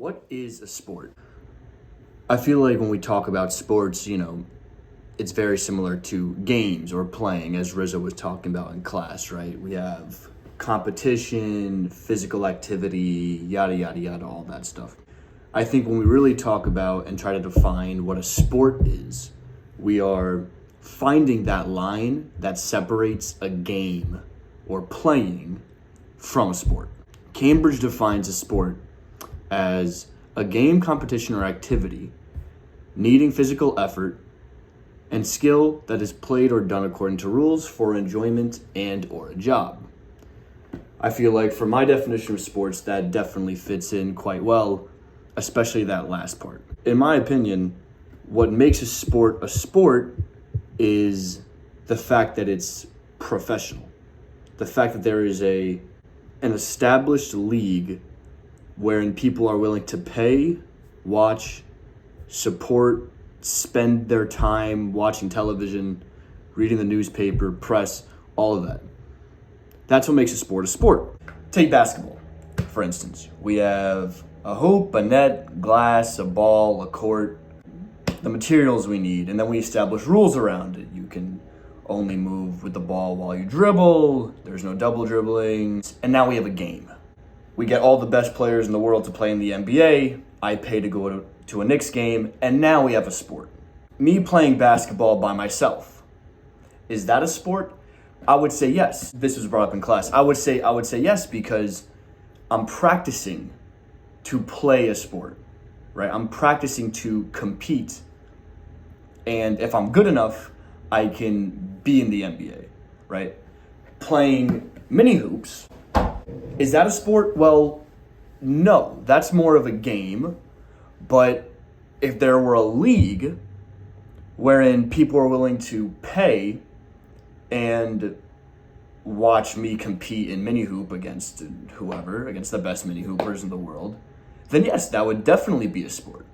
What is a sport? I feel like when we talk about sports, it's very similar to games or playing, as Rizzo was talking about in class, right? We have competition, physical activity, yada, yada, yada, all that stuff. I think when we really talk about and try to define what a sport is, we are finding that line that separates a game or playing from a sport. Cambridge defines a sport as a game, competition, or activity needing physical effort and skill that is played or done according to rules for enjoyment and or a job. I feel like for my definition of sports, that definitely fits in quite well, especially that last part. In my opinion, what makes a sport is the fact that it's professional. The fact that there is an established league wherein people are willing to pay, watch, support, spend their time watching television, reading the newspaper, press, all of that. That's what makes a sport a sport. Take basketball, for instance. We have a hoop, a net, glass, a ball, a court, the materials we need, and then we establish rules around it. You can only move with the ball while you dribble, there's no double dribbling, and now we have a game. We get all the best players in the world to play in the NBA. I pay to go to a Knicks game, and now we have a sport. Me playing basketball by myself, is that a sport? I would say yes. This was brought up in class. I would say yes because I'm practicing to play a sport, right? I'm practicing to compete, and if I'm good enough, I can be in the NBA, right? Playing mini hoops. Is that a sport? Well, no, that's more of a game. But if there were a league wherein people are willing to pay and watch me compete in mini hoop against whoever, against the best mini hoopers in the world, then yes, that would definitely be a sport.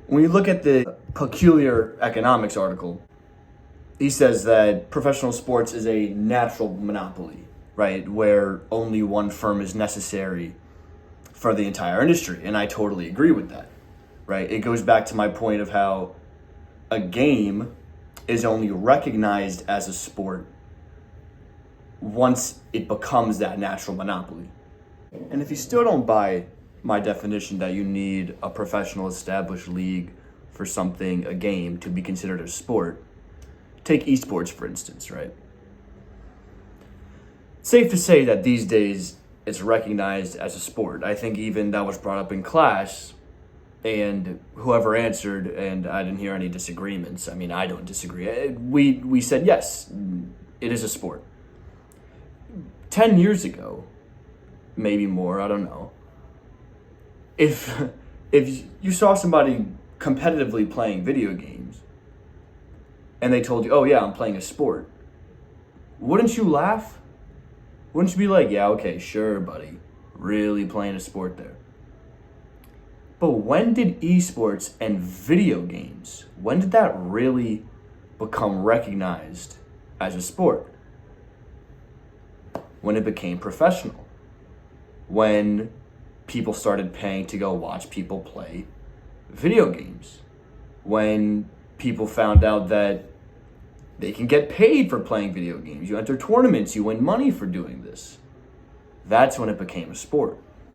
When you look at the Peculiar Economics article, he says that professional sports is a natural monopoly, right, where only one firm is necessary for the entire industry. And I totally agree with that, right? It goes back to my point of how a game is only recognized as a sport once it becomes that natural monopoly. And if you still don't buy my definition that you need a professional established league for something, a game, to be considered a sport, take esports, for instance, right? Safe to say that these days it's recognized as a sport. I think even that was brought up in class, and whoever answered, and I didn't hear any disagreements. I mean, I don't disagree. We said yes, it is a sport. 10 years ago, maybe more, I don't know. If you saw somebody competitively playing video games and they told you, "Oh yeah, I'm playing a sport," wouldn't you laugh? Wouldn't you be like, "Yeah, okay, sure, buddy, really playing a sport there"? But when did esports and video games, when did that really become recognized as a sport? When it became professional. When people started paying to go watch people play video games. When people found out that they can get paid for playing video games. You enter tournaments, you win money for doing this. That's when it became a sport.